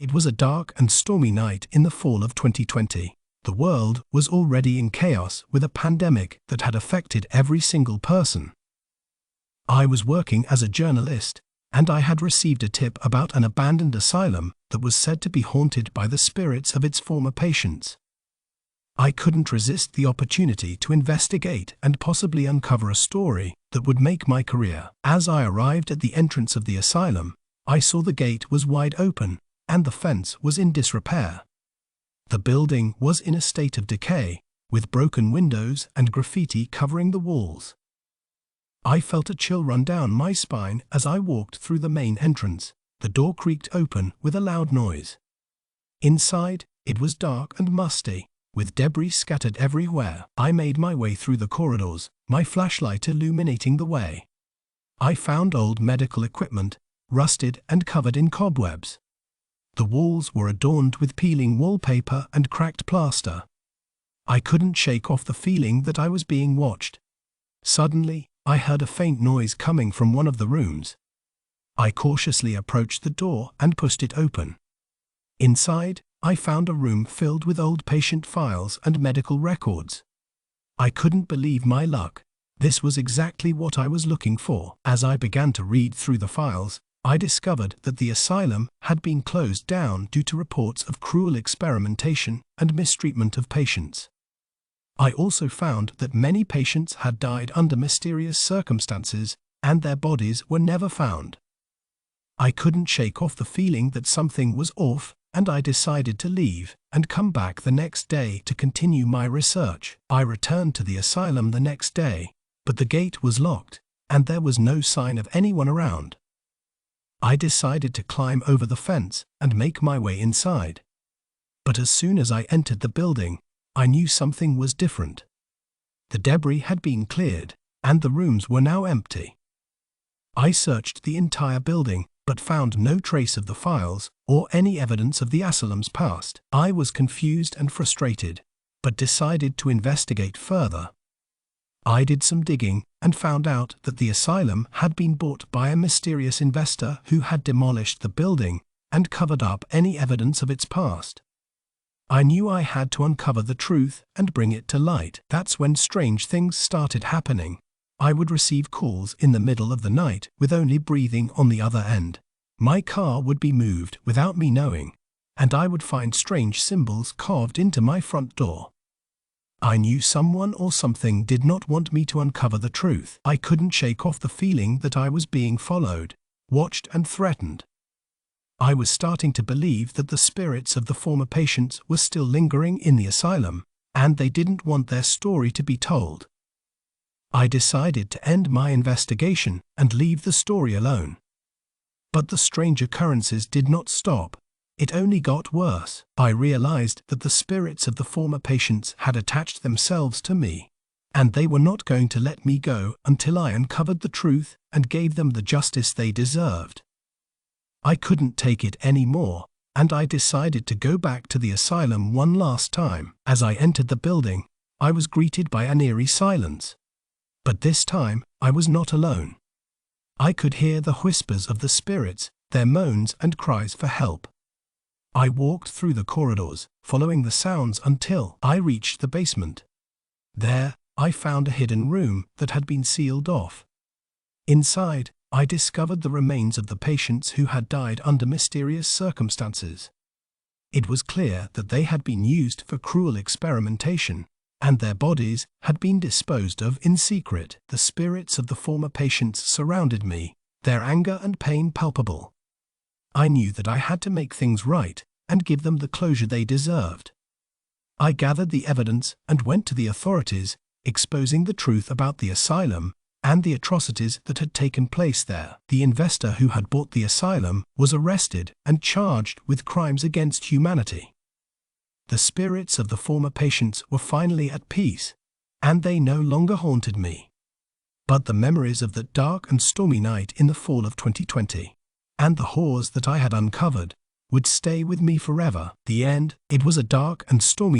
It was a dark and stormy night in the fall of 2020. The world was already in chaos with a pandemic that had affected every single person. I was working as a journalist, and I had received a tip about an abandoned asylum that was said to be haunted by the spirits of its former patients. I couldn't resist the opportunity to investigate and possibly uncover a story that would make my career. As I arrived at the entrance of the asylum, I saw the gate was wide open and the fence was in disrepair. The building was in a state of decay, with broken windows and graffiti covering the walls. I felt a chill run down my spine as I walked through the main entrance. The door creaked open with a loud noise. Inside, it was dark and musty, with debris scattered everywhere. I made my way through the corridors, my flashlight illuminating the way. I found old medical equipment, rusted and covered in cobwebs. The walls were adorned with peeling wallpaper and cracked plaster. I couldn't shake off the feeling that I was being watched. Suddenly, I heard a faint noise coming from one of the rooms. I cautiously approached the door and pushed it open. Inside, I found a room filled with old patient files and medical records. I couldn't believe my luck. This was exactly what I was looking for. As I began to read through the files, I discovered that the asylum had been closed down due to reports of cruel experimentation and mistreatment of patients. I also found that many patients had died under mysterious circumstances, and their bodies were never found. I couldn't shake off the feeling that something was off, and I decided to leave and come back the next day to continue my research. I returned to the asylum the next day, but the gate was locked, and there was no sign of anyone around. I decided to climb over the fence and make my way inside. But as soon as I entered the building, I knew something was different. The debris had been cleared, and the rooms were now empty. I searched the entire building, but found no trace of the files or any evidence of the asylum's past. I was confused and frustrated, but decided to investigate further. I did some digging and found out that the asylum had been bought by a mysterious investor who had demolished the building and covered up any evidence of its past. I knew I had to uncover the truth and bring it to light. That's when strange things started happening. I would receive calls in the middle of the night with only breathing on the other end. My car would be moved without me knowing, and I would find strange symbols carved into my front door. I knew someone or something did not want me to uncover the truth. I couldn't shake off the feeling that I was being followed, watched and threatened. I was starting to believe that the spirits of the former patients were still lingering in the asylum, and they didn't want their story to be told. I decided to end my investigation and leave the story alone. But the strange occurrences did not stop. It only got worse. I realized that the spirits of the former patients had attached themselves to me, and they were not going to let me go until I uncovered the truth and gave them the justice they deserved. I couldn't take it anymore, and I decided to go back to the asylum one last time. As I entered the building, I was greeted by an eerie silence. But this time, I was not alone. I could hear the whispers of the spirits, their moans and cries for help. I walked through the corridors, following the sounds until I reached the basement. There, I found a hidden room that had been sealed off. Inside, I discovered the remains of the patients who had died under mysterious circumstances. It was clear that they had been used for cruel experimentation, and their bodies had been disposed of in secret. The spirits of the former patients surrounded me, their anger and pain palpable. I knew that I had to make things right and give them the closure they deserved. I gathered the evidence and went to the authorities, exposing the truth about the asylum and the atrocities that had taken place there. The investor who had bought the asylum was arrested and charged with crimes against humanity. The spirits of the former patients were finally at peace, and they no longer haunted me. But the memories of that dark and stormy night in the fall of 2020, and the horrors that I had uncovered, would stay with me forever. The end. It was a dark and stormy